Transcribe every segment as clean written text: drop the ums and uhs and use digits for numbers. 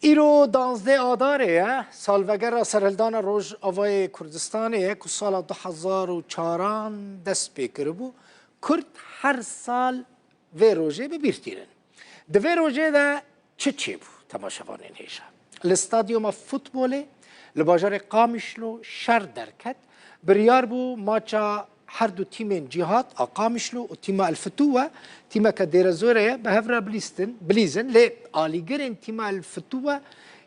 ایرو 12 آذاره سالوگر سرهلدان روز آوای کردستانه که سال 2004 دست پیکر بو کرد هر سال و روزه ببیرتیرن دوی روزه ده چه بو تماشاوان هیشه الاستادیوم فوتبوله لباجار قامشلو شر درکت بریار بو ماچا هر دو تیمین جهات قامشلو و تیم الفتوه تیم که دیرزوره به هفره بلیزن لی آلیگرین تیم الفتوه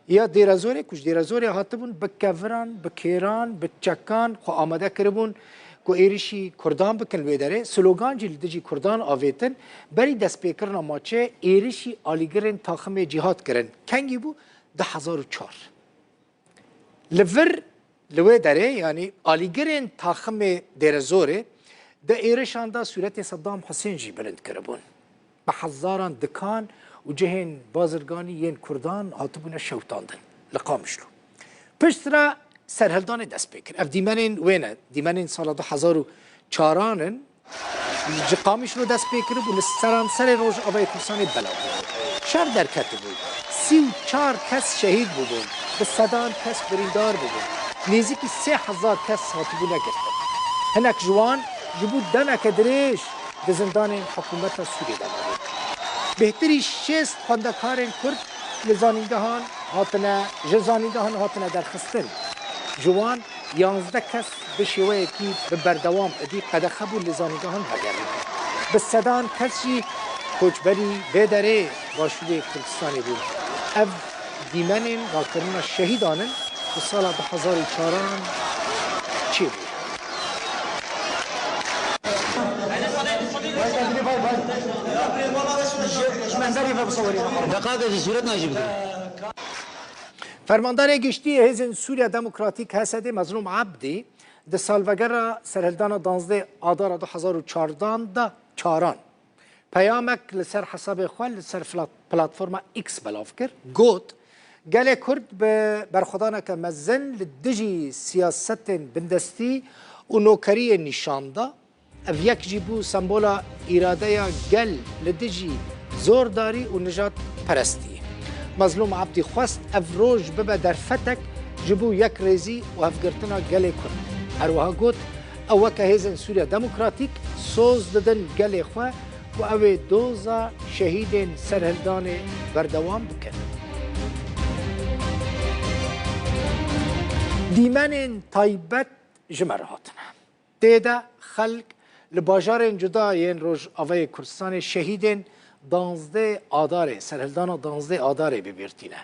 یا دیرزوره کش دیرزوره هاتبون بکفران بکیران بچکان خو آماده کربون کو ایریشی کردان بکن ویداره سلوگان جیل دجی کردان آویتن بری دست پیکرنا ماچه ایریشی آلیگرین تاخم جهات کرن کنگی بو 2004 لور لوی داره یعنی آلیگرین تاخم دیرزوره ده ایرشان دا صورت صدام حسین جی بلند کربون به هزاران دکان و جهن بازرگانی ین کردان آتبون شوتاندن لقامشلو پشت را سرهلدان دست بکر اف دیمنین وینه دیمنین سال 2004 قامشلو دست بکر بو لسران سر روز آبای کردستان بلا بود شر در کت بود 34 کس شهید بودن به صدان کس بریندار بودن نزدیکی 3000 کس هاتبون گرفتن هنک جوان جبود دنا کدریش به زندان حکومت سوریه دارد. بهتری شست خواندکاران کرد لزانیدهان هاتنه جزانیدهان هاتنه درخستن. جوان 11 کس به شیوه کی به بردوام ادی قد خبر لزانیدهان بگردید. به صدان کسی کوچبری بدره باشوی کردستانی بود. اف دیمنین و کرنا شهیدانن به سال 2004 چی بود؟ فرماندار گشتی حزب سوریا دموکراتیک هسته مظلوم عبدی ده سالوگر سرهلدان 12 آذار 2014 دا چاران پیامک لسر حساب خوال لسر پلاتفورم ایکس بلاف کرد گوت گله کرد به برخودانه که مزن لدجی سیاست بندستی و نوکری نشانده اف یک جیبو سمبولا اراده گل لدجی زورداری و نجات پرستی مظلوم عبدی خواست اف روش ببه در فتک جبو یک ریزی و افگرتنا گله کرد هروها گوت او که هیزن سوریا دموکراتیک سوز ددن گله خواه و او دوزا شهید سرهلدان بردوام بکن دیمن تایبت جمرهاتنا دیده خلق لباجار جدا ین روز آوای کردستان شهیدین 12 آذار سرهلدان 12 آذار ببیرتینه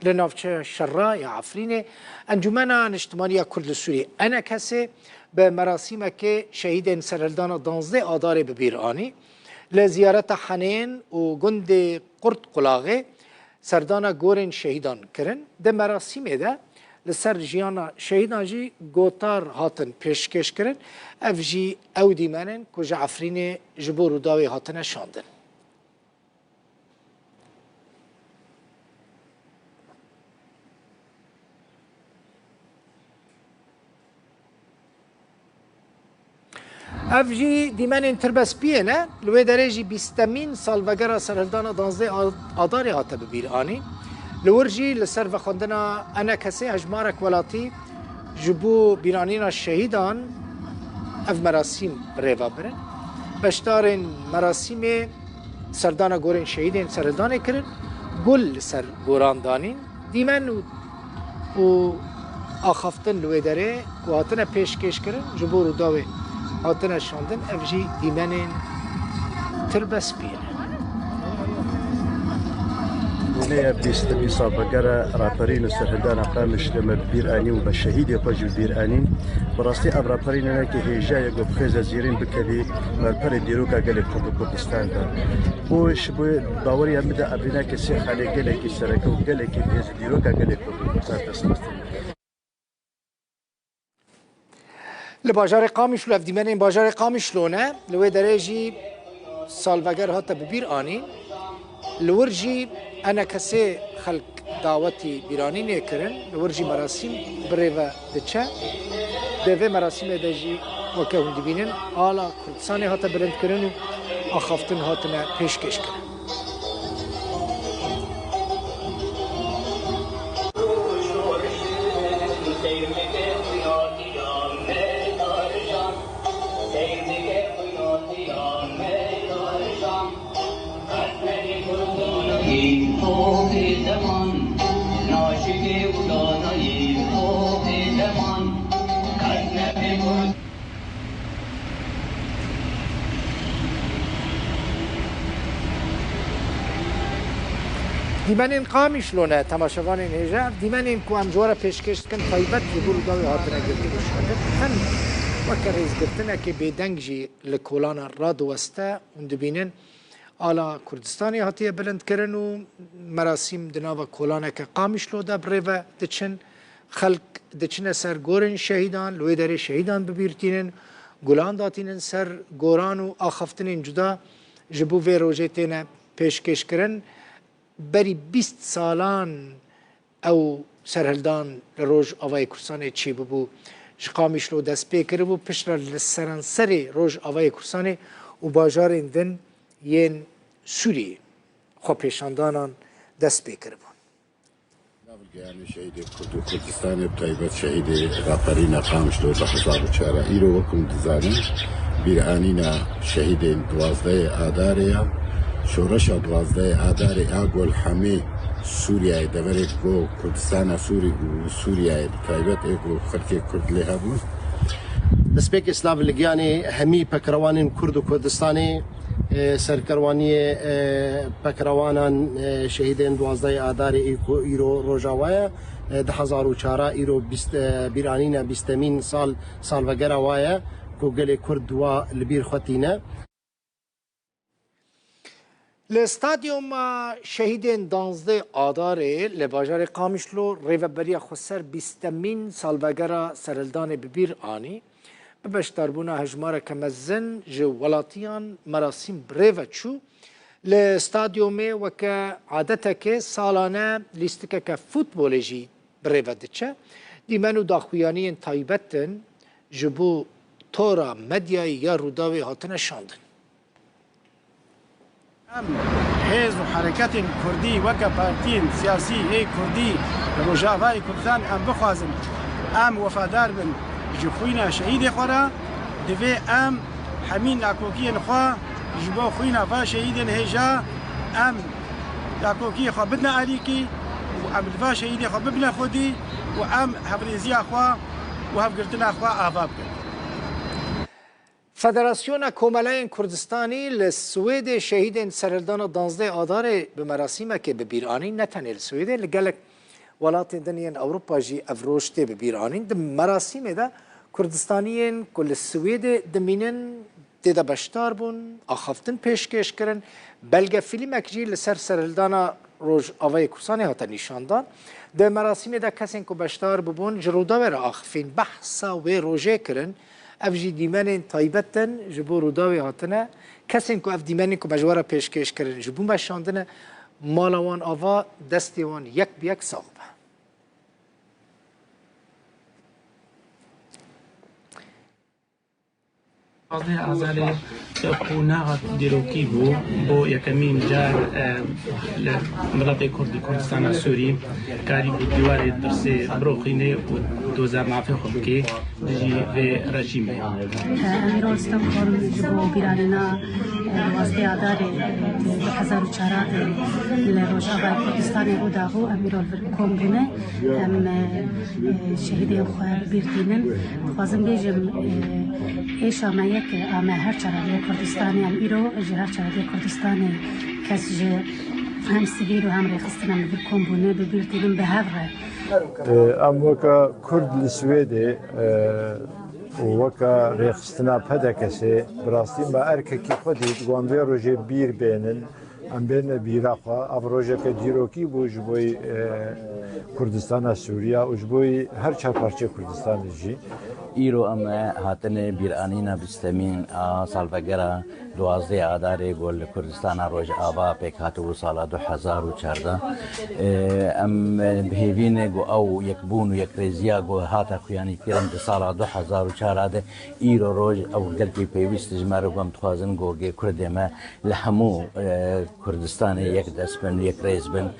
لنافچه شرا یا عفرینه انجمن اجتماعی کرد سوری انا کسی به مراسم که شهیدین سرهلدان 12 آذار ببیرانی لزیارت حنین و گند قرد قلاغه سردان گورن شهیدان کرن ده مراسم ده لسر جیانا شهیدان جی گوتار هاتن پیشکش کرن اف جی او دیمنن کجا عفرین جبور و داوی هاتن شاندن اف جی دیمنن تربس بیه لوی درجی 20 سالوگر سرهلدان 12 آذار هات ببیرانی لورجی لسر و خوندنا انا کسی اجمارک ولاتی جبو بیرانینا شهیدان اف مراسم ریوا برن بشتارن مراسم سردان گورن شهیدین سرهلدان کرن گل سر گوران دانین دیمن و آخافتن لوی داره و هاتنا پیشکش کرن جبو رو داوی هاتنا شاندن اف جی دیمن تربس بیه نه بیست سالوگر راپرین سرهلدان قامش لما بیرانی و بشهید پاجو بیرانی براستی اب راپرین نه که هجای گفت خیز زیرین بکلی مالپر دیروکا گلی کردستان دا بوش بو باوری هم ده ابینا که سی خاله گلی که سرکو گلی که هیز دیروکا گلی کردستان دست لباجار قامشلو اف دیمن باجار قامشلو نه لوی درجی سالوگر هات ببیر آنی لورجی انا کسی خلق دعوتی بیرانی نکرن لورجی مراسم بریو دچه دوی مراسم دجی وکه هندی بینن آلا کردستان هات برند کرن و آخافتن هاتنا پیشکش کرن دیمنین قامی شلونه تماشاوان هجا دیمنین کو ام جواره پیشکش کن تایبت یبول داوی هاتنه گرتی بشکرد هن وکر ریز گرتنه که بیدنگ جی لکولان راد وسته اون دبینن آلا کردستانی هاتیه بلند کرن و مراسم دناوا کولانه که قامی شلوده بریوه دچن خلق دچن سر گورن شهیدان لوی داره شهیدان ببیرتینن گلان داتینن سر گوران و آخفتنین جدا جبو وی روژه تینه پیشکش کرن بری 20 سالان او سرهلدان روز آوای کردستان چی ببو شقامیش لو دست پی کرد و پشت لسرانسری روز آوای کردستان و باجار دن ین سوری خو پیشاندانان دست پی کرد. يعني شهيد كردستان بتايبت شهيد غافرين قامش لو 2004 ايرو وكم دزاني بيرانينا شهيد دوازده آداريا شورش دوازده آداري اقول حمي سوريا دبرت جو كردستان سوري وسوريا بتايبت اقول خلقي كرد لها بو دسپێک ئێسلاڤلگیانی هەمی پەکڕەوانین کورد و کوردستانی سەرکەروانی پەکڕەوانان شەهیدێن 12 ئاداری ئیرۆ ڕۆژاوایە 2004 ئیرۆ بیرانینە 20مین ساڵڤەگەرە وایە کۆ گەلێ کورد دووە لەبیر خوەتینە. لستادیوم شهیدین 12 آداره لباجار قامیشلو ریوبری خسر 20مین سالوگرا سرلدان ببیر آنی ببشتربونا هجمار کمزن جو ولاتیان مراسم بریو چو لستادیوم وکا عادتک سالانه لیستک که فوتبولجی بریو دچه دیمنو داخویانی تایبتن جبو تورا مدیای یا روداوی هاتن شاندن. ام حزب حرکت کردی وک پارتین سیاسی ای کردی روجاوای کردستان ام بخوازن ام وفادار بن جخوینا شهید خورا دوی ام همین ناکوکی نخوا جبو خوینا با شهید هجا ام ناکوکی خوا بدنا علیکی و ام دفا شهید خوا ببنا خودی و ام هبریزی خوا و هفگرتنا خوا آفاب کرد. فدراسیون کوملای کردستانی لسوید شهید سرلدان 12 آدار به مراسم که به بیرانی نتنه لسوید لگلک ولات دنیان اروپا جی افروشته به بیرانی د مراسم ده کردستانیین کل سوید دمینن دیده بشتار بون آخفتن پیشکش کرن بلگه فیلم اکجی لسر سرلدان روز آوای کردستانی هاتا نشاندان ده مراسم ده کسین که بشتار ببون جرودا ور آخفین بحثا و روژه کرن افجی دیمن تایبتن جبو روداوی هاتنه کسین که اف دیمنی که مجوره پیشکش کرن جبو مشاندنه مالوان آوا دستیوان یک بیک ساقبه. قضیه آزاری قوناغ دیروکی بو یکمین جار ملت کردستان سوری کاری بود دیواری درسی بروخینه و 2009 خوب که دیجی و رژیمه. امیرال استقبال جبو بیرانینا واسطه آداری 2004 لروج آبای کردستان رو داغو امیرال کم بونه هم شهیدی خواه بیرتینن خوازم بیجم ایشامه که آمه هر چرایی کردستانی هم ایرو هر چرایی کردستانی کسی جه هم سیویر و هم ریخستن هم بکن بونه ببیرتینم به هفره ام وکا کرد لسویده وکا ریخستنا پده کسی براستی ما ارککی خودی دوانوی روژه بیر بینن ام بین بیراخوا او روژه که دیروکی بو جبوی کردستان سوریا و جبوی هر چهار پارچه کردستان جی ایرو ام هاتن بیرانینا 20مین سالوگرا 12 آدار گل کردستان روز آوا پیک هاتو سال 2014 ام بهیوین گو او یک بون و یک ریزیا گو هاتا خویانی کردن سال 2014 ایرو روز او گلکی پیوست جمارو گم توازن گو گی کرد ما لحمو کردستان یک دست بن یک ریز بن